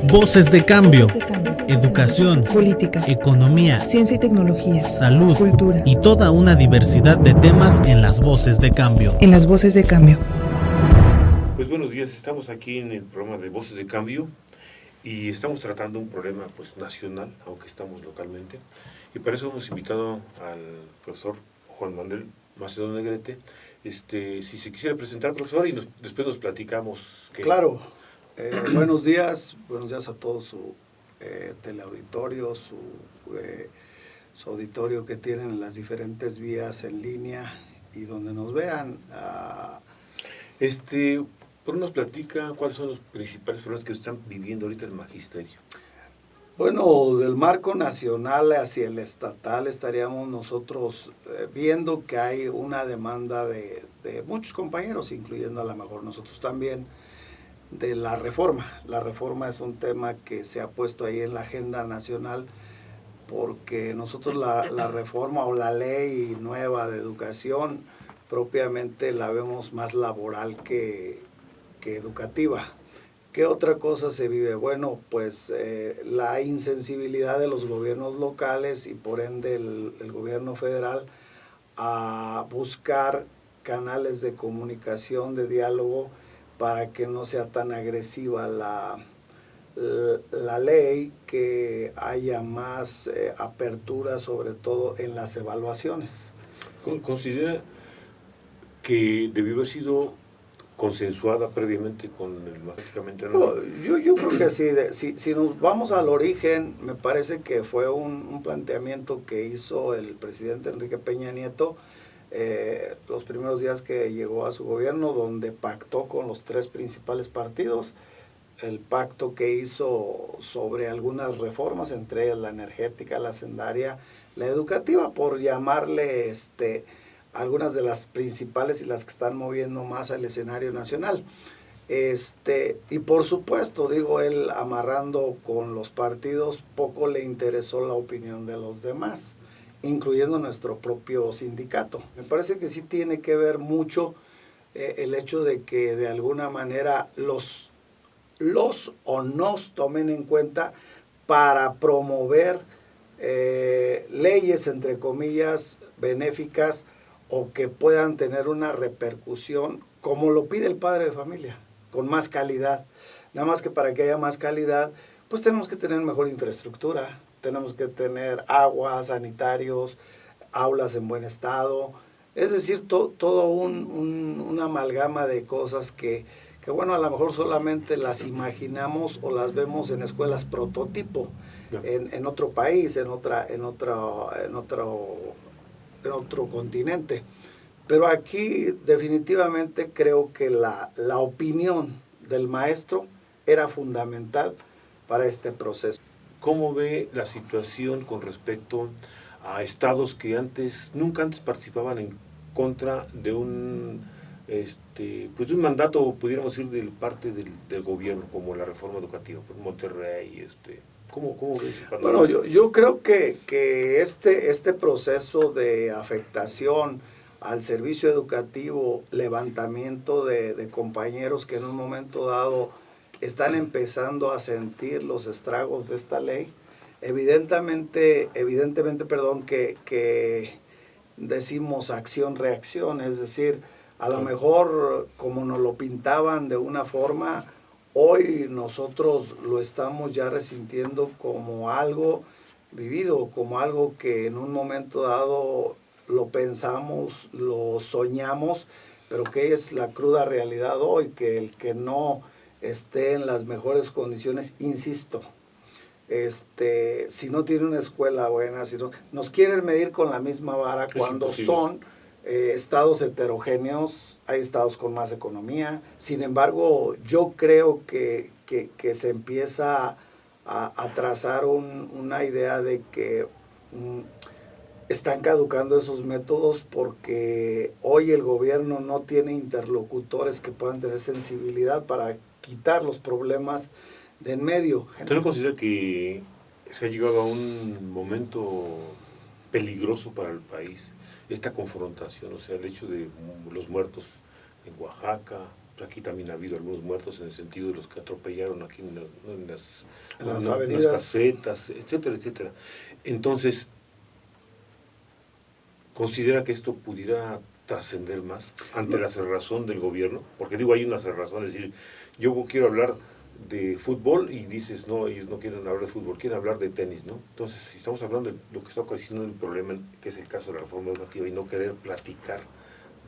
Voces de cambio, Voces de cambio. educación, Política, economía, ciencia y tecnología, salud cultura. y toda una diversidad de temas en las Voces de Cambio. En las Voces de Cambio. Pues buenos días, estamos aquí en el programa de Voces de Cambio y estamos tratando un problema pues nacional, aunque estamos localmente, y para eso hemos invitado al profesor Juan Manuel Macedo Negrete. Si se quisiera presentar, profesor, y después nos platicamos. Claro. Buenos días a todo su teleauditorio, su auditorio que tienen en las diferentes vías en línea y donde nos vean. ¿Por qué nos platica cuáles son los principales problemas que están viviendo ahorita el magisterio? Bueno, del marco nacional hacia el estatal estaríamos nosotros viendo que hay una demanda de muchos compañeros, incluyendo a lo mejor nosotros también, de la reforma. La reforma es un tema que se ha puesto ahí en la agenda nacional porque nosotros la reforma o la ley nueva de educación propiamente la vemos más laboral que educativa. ¿Qué otra cosa se vive? Bueno, pues la insensibilidad de los gobiernos locales y por ende el gobierno federal a buscar canales de comunicación, de diálogo, para que no sea tan agresiva la ley, que haya más apertura, sobre todo en las evaluaciones. ¿Considera que debió haber sido consensuada previamente con el mágicamente? Yo creo que sí. Si nos vamos al origen, me parece que fue un planteamiento que hizo el presidente Enrique Peña Nieto los primeros días que llegó a su gobierno, donde pactó con los tres principales partidos, el pacto que hizo sobre algunas reformas, entre ellas la energética, la hacendaria, la educativa, por llamarle algunas de las principales y las que están moviendo más al escenario nacional. Y por supuesto, digo, él amarrando con los partidos, poco le interesó la opinión de los demás, incluyendo nuestro propio sindicato. Me parece que sí tiene que ver mucho el hecho de que de alguna manera los o nos tomen en cuenta para promover leyes, entre comillas, benéficas o que puedan tener una repercusión, como lo pide el padre de familia, con más calidad. Nada más que para que haya más calidad, pues tenemos que tener mejor infraestructura, tenemos que tener agua, sanitarios, aulas en buen estado, es decir, todo una amalgama de cosas que bueno, a lo mejor solamente las imaginamos o las vemos en escuelas prototipo, en otro país, en otro continente. Pero aquí definitivamente creo que la opinión del maestro era fundamental para este proceso. ¿Cómo ve la situación con respecto a estados que nunca antes participaban en contra de un mandato, pudiéramos decir, de parte del gobierno, como la reforma educativa, pues Monterrey, ¿cómo ves? Bueno, yo creo que este proceso de afectación al servicio educativo, levantamiento de compañeros que en un momento dado están empezando a sentir los estragos de esta ley, evidentemente, que decimos acción-reacción, es decir, a lo mejor como nos lo pintaban de una forma, hoy nosotros lo estamos ya resintiendo como algo vivido, como algo que en un momento dado lo pensamos, lo soñamos, pero que es la cruda realidad hoy, que el que no esté en las mejores condiciones, insisto, si no tiene una escuela buena, si no, nos quieren medir con la misma vara cuando son estados heterogéneos. Hay estados con más economía. Sin embargo, yo creo que se empieza a trazar una idea de que están caducando esos métodos porque hoy el gobierno no tiene interlocutores que puedan tener sensibilidad para quitar los problemas de en medio. ¿Usted no considera que se ha llegado a un momento peligroso para el país, esta confrontación, o sea, el hecho de los muertos en Oaxaca, aquí también ha habido algunos muertos en el sentido de los que atropellaron aquí en las avenidas, casetas, etcétera, etcétera. Entonces, ¿considera que esto pudiera trascender más ante la cerrazón del gobierno? Porque digo, hay una cerrazón, es decir, yo quiero hablar de fútbol y dices, no, ellos no quieren hablar de fútbol, quieren hablar de tenis, ¿no? Entonces, si estamos hablando de lo que está ocasionando el problema, que es el caso de la reforma educativa, y no querer platicar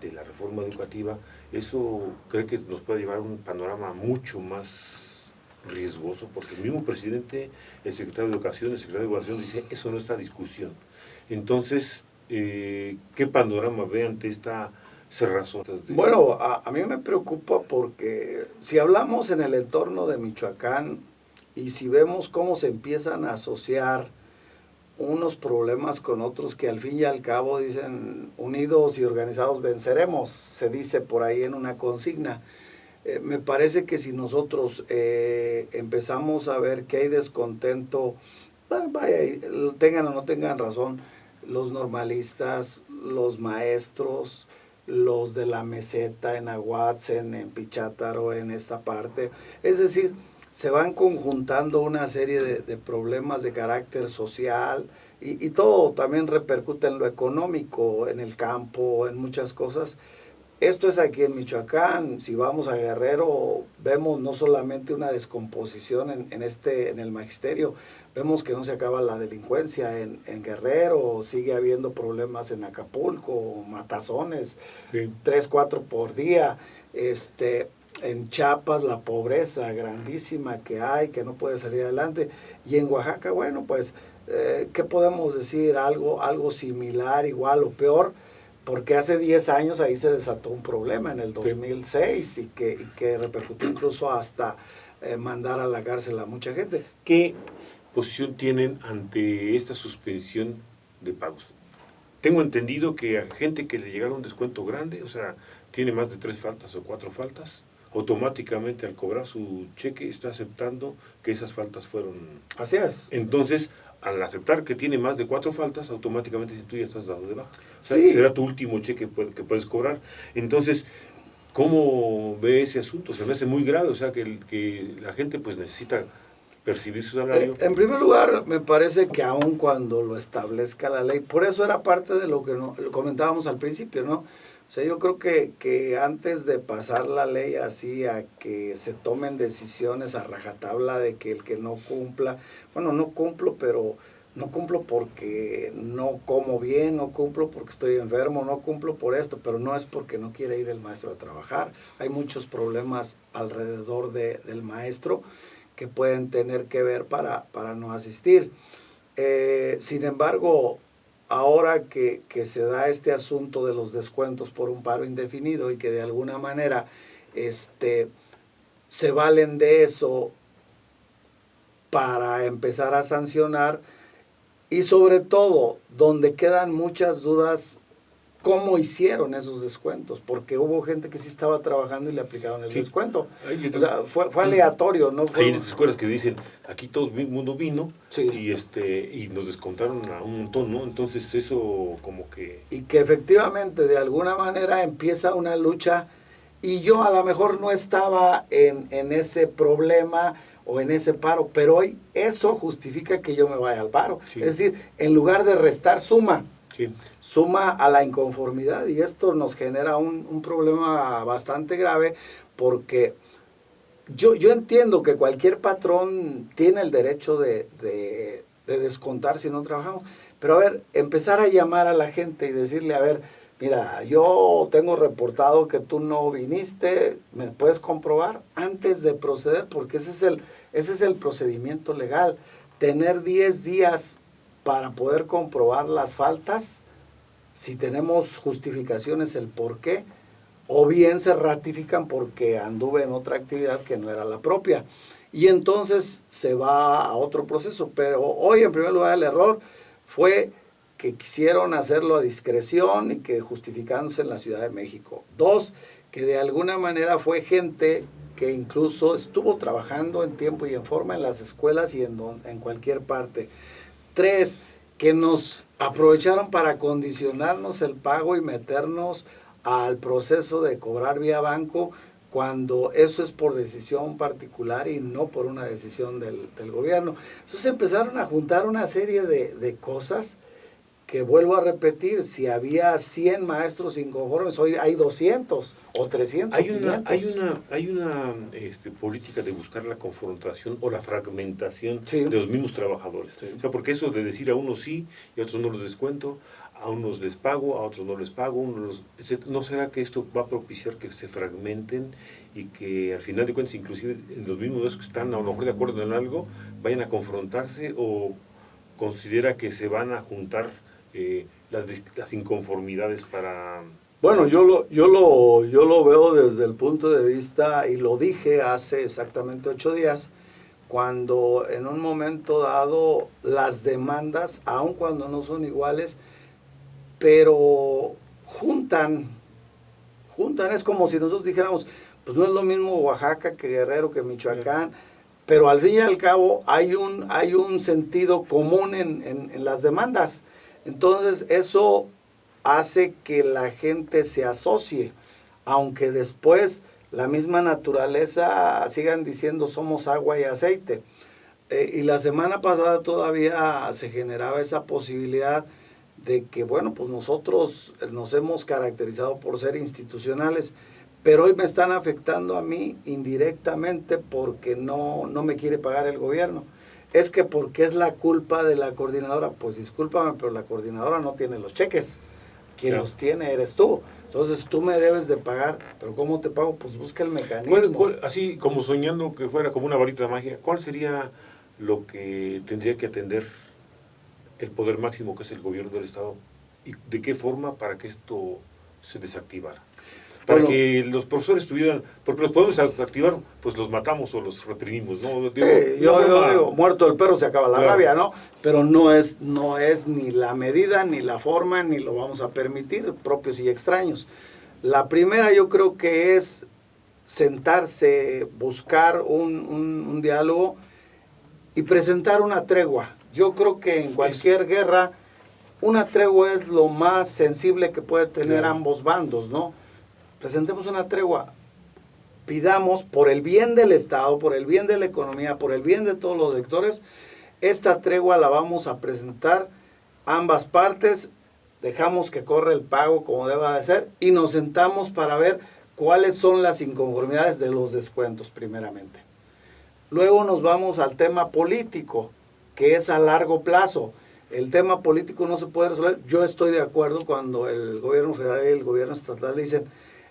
de la reforma educativa, eso cree que nos puede llevar a un panorama mucho más riesgoso, porque el mismo presidente, el secretario de Educación, el secretario de Educación dice, eso no está a discusión. Entonces, ¿qué panorama ve ante esta cerrazón? Bueno, a mí me preocupa porque si hablamos en el entorno de Michoacán y si vemos cómo se empiezan a asociar unos problemas con otros que al fin y al cabo dicen unidos y organizados venceremos, se dice por ahí en una consigna. Me parece que si nosotros empezamos a ver que hay descontento, vaya, tengan o no tengan razón, los normalistas, los maestros, los de la meseta en Aguatzen, en Pichátaro, en esta parte. Es decir, se van conjuntando una serie de problemas de carácter social y todo también repercute en lo económico, en el campo, en muchas cosas. Esto es aquí en Michoacán. Si vamos a Guerrero, vemos no solamente una descomposición en el magisterio, vemos que no se acaba la delincuencia en Guerrero, sigue habiendo problemas en Acapulco, matazones, sí. 3, 4 por día. En Chiapas la pobreza grandísima que hay, que no puede salir adelante. Y en Oaxaca, bueno, pues, ¿qué podemos decir? Algo similar, igual o peor, porque hace 10 años ahí se desató un problema en el 2006 y que repercutió incluso hasta mandar a la cárcel a mucha gente. ¿Qué posición tienen ante esta suspensión de pagos? Tengo entendido que a gente que le llegara un descuento grande, o sea, tiene más de 3 faltas o 4 faltas, automáticamente al cobrar su cheque está aceptando que esas faltas fueron... Así es. Entonces, al aceptar que tiene más de 4 faltas, automáticamente tú ya estás dado de baja. O sea, sí. Será tu último cheque que puedes cobrar. Entonces, ¿cómo ve ese asunto? Se me hace muy grave, o sea, que la gente pues necesita percibir su salario. En primer lugar, me parece que aun cuando lo establezca la ley, por eso era parte de lo que lo comentábamos al principio, ¿no? O sea, yo creo que antes de pasar la ley así a que se tomen decisiones a rajatabla de que el que no cumpla, bueno, no cumplo, pero no cumplo porque no como bien, no cumplo porque estoy enfermo, no cumplo por esto, pero no es porque no quiere ir el maestro a trabajar. Hay muchos problemas alrededor del maestro que pueden tener que ver para no asistir. Sin embargo, ahora que se da este asunto de los descuentos por un paro indefinido y que de alguna manera se valen de eso para empezar a sancionar, y sobre todo donde quedan muchas dudas, cómo hicieron esos descuentos, porque hubo gente que sí estaba trabajando y le aplicaron el descuento. O sea, fue aleatorio, ¿no? Hay esas escuelas que dicen, aquí todo el mundo vino, sí. y nos descontaron a un montón, ¿no? Entonces eso como que... Y que efectivamente de alguna manera empieza una lucha, y yo a lo mejor no estaba en ese problema o en ese paro, pero hoy eso justifica que yo me vaya al paro. Sí. Es decir, en lugar de restar, suma. Sí. Suma a la inconformidad, y esto nos genera un problema bastante grave, porque yo entiendo que cualquier patrón tiene el derecho de descontar si no trabajamos, pero a ver, empezar a llamar a la gente y decirle, a ver, mira, yo tengo reportado que tú no viniste, ¿me puedes comprobar? Antes de proceder, porque ese es el procedimiento legal, tener 10 días para poder comprobar las faltas, si tenemos justificaciones el por qué, o bien se ratifican porque anduve en otra actividad que no era la propia. Y entonces se va a otro proceso. Pero hoy, en primer lugar, el error fue que quisieron hacerlo a discreción y que justificándose en la Ciudad de México. 2, que de alguna manera fue gente que incluso estuvo trabajando en tiempo y en forma en las escuelas y en cualquier parte. 3, que nos aprovecharon para condicionarnos el pago y meternos al proceso de cobrar vía banco, cuando eso es por decisión particular y no por una decisión del gobierno. Entonces empezaron a juntar una serie de cosas que, vuelvo a repetir, si había 100 maestros inconformes, hoy hay 200 o 300. Hay una política de buscar la confrontación o la fragmentación Sí. de los mismos trabajadores. Sí. O sea, porque eso de decir a unos sí y a otros no los descuento, a unos les pago, a otros no les pago, ¿no será que esto va a propiciar que se fragmenten y que al final de cuentas, inclusive los mismos que están a lo mejor de acuerdo en algo, vayan a confrontarse, o considera que se van a juntar las inconformidades para... Bueno, yo lo veo desde el punto de vista, y lo dije hace exactamente 8 días, cuando en un momento dado las demandas, aun cuando no son iguales, pero juntan, es como si nosotros dijéramos, pues no es lo mismo Oaxaca que Guerrero, que Michoacán, pero al fin y al cabo hay un sentido común en las demandas. Entonces eso hace que la gente se asocie, aunque después la misma naturaleza sigan diciendo somos agua y aceite. Y la semana pasada todavía se generaba esa posibilidad de que, bueno, pues nosotros nos hemos caracterizado por ser institucionales, pero hoy me están afectando a mí indirectamente porque no me quiere pagar el gobierno. Es que porque es la culpa de la coordinadora. Pues discúlpame, pero la coordinadora no tiene los cheques. Quien los tiene eres tú. Entonces tú me debes de pagar, pero ¿cómo te pago? Pues busca el mecanismo. Así como soñando que fuera como una varita de magia, ¿cuál sería lo que tendría que atender el poder máximo, que es el gobierno del Estado? ¿Y de qué forma para que esto se desactivara? Para que los profesores tuvieran, porque los podemos activar, pues los matamos o los reprimimos, ¿no? Yo digo, muerto el perro se acaba la rabia, ¿no? Pero no es ni la medida, ni la forma, ni lo vamos a permitir, propios y extraños. La primera yo creo que es sentarse, buscar un diálogo y presentar una tregua. Yo creo que en cualquier guerra, una tregua es lo más sensible que puede tener ambos bandos, ¿no? Presentemos una tregua, pidamos por el bien del Estado, por el bien de la economía, por el bien de todos los sectores, esta tregua la vamos a presentar ambas partes, dejamos que corra el pago como deba de ser y nos sentamos para ver cuáles son las inconformidades de los descuentos primeramente. Luego nos vamos al tema político, que es a largo plazo. El tema político no se puede resolver. Yo estoy de acuerdo cuando el gobierno federal y el gobierno estatal dicen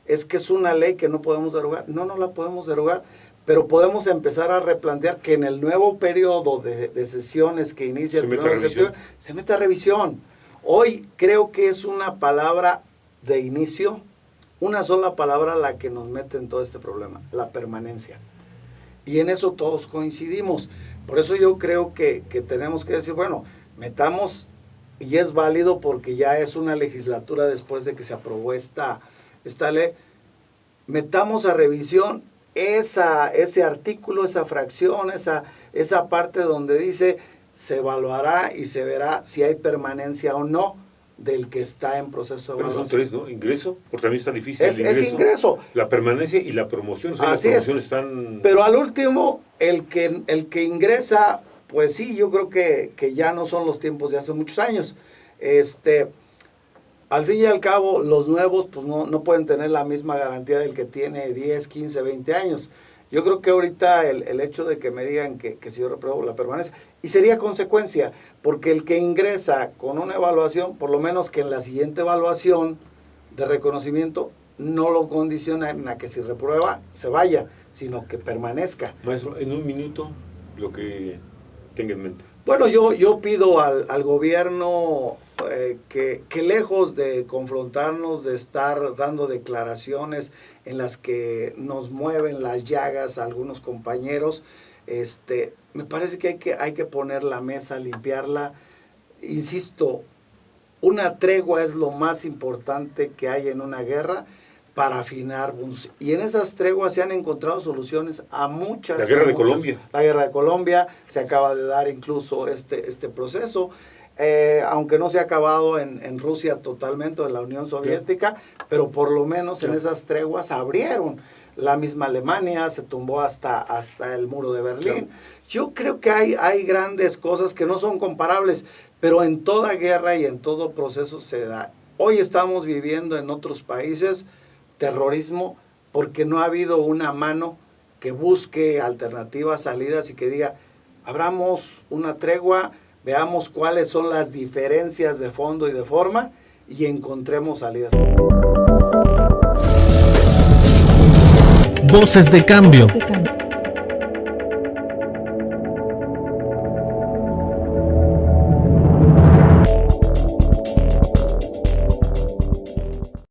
es que es una ley que no podemos derogar. No la podemos derogar, pero podemos empezar a replantear que en el nuevo periodo de sesiones que inicia el 1 de septiembre, se meta a revisión. Hoy creo que es una palabra de inicio, una sola palabra la que nos mete en todo este problema, la permanencia. Y en eso todos coincidimos. Por eso yo creo que tenemos que decir, bueno, metamos, y es válido porque ya es una legislatura después de que se aprobó esta ley, metamos a revisión ese artículo, esa fracción, esa parte donde dice se evaluará y se verá si hay permanencia o no del que está en proceso de evaluación. Pero son 3, ¿no? Ingreso, porque también está difícil es ingreso. La permanencia y la promoción. O sea, así las promociones es. Están... Pero al último, el que ingresa, pues sí, yo creo que ya no son los tiempos de hace muchos años. Al fin y al cabo, los nuevos pues no pueden tener la misma garantía del que tiene 10, 15, 20 años. Yo creo que ahorita el hecho de que me digan que si yo repruebo la permanencia, y sería consecuencia, porque el que ingresa con una evaluación, por lo menos que en la siguiente evaluación de reconocimiento, no lo condicionan a que si reprueba se vaya, sino que permanezca. Maestro, en un minuto, lo que tenga en mente. Bueno, yo pido al gobierno que lejos de confrontarnos, de estar dando declaraciones en las que nos mueven las llagas a algunos compañeros, me parece que hay que poner la mesa, limpiarla. Insisto, una tregua es lo más importante que hay en una guerra para afinar puntos. Y en esas treguas se han encontrado soluciones a muchas... La guerra de Colombia. La guerra de Colombia, se acaba de dar incluso este proceso, aunque no se ha acabado en Rusia totalmente, en la Unión Soviética, pero por lo menos en esas treguas abrieron. la misma Alemania, se tumbó hasta el muro de Berlín. Claro. Yo creo que hay grandes cosas que no son comparables, pero en toda guerra y en todo proceso se da. Hoy estamos viviendo en otros países terrorismo porque no ha habido una mano que busque alternativas, salidas y que diga, abramos una tregua, veamos cuáles son las diferencias de fondo y de forma y encontremos salidas. Voces de cambio. De cambio.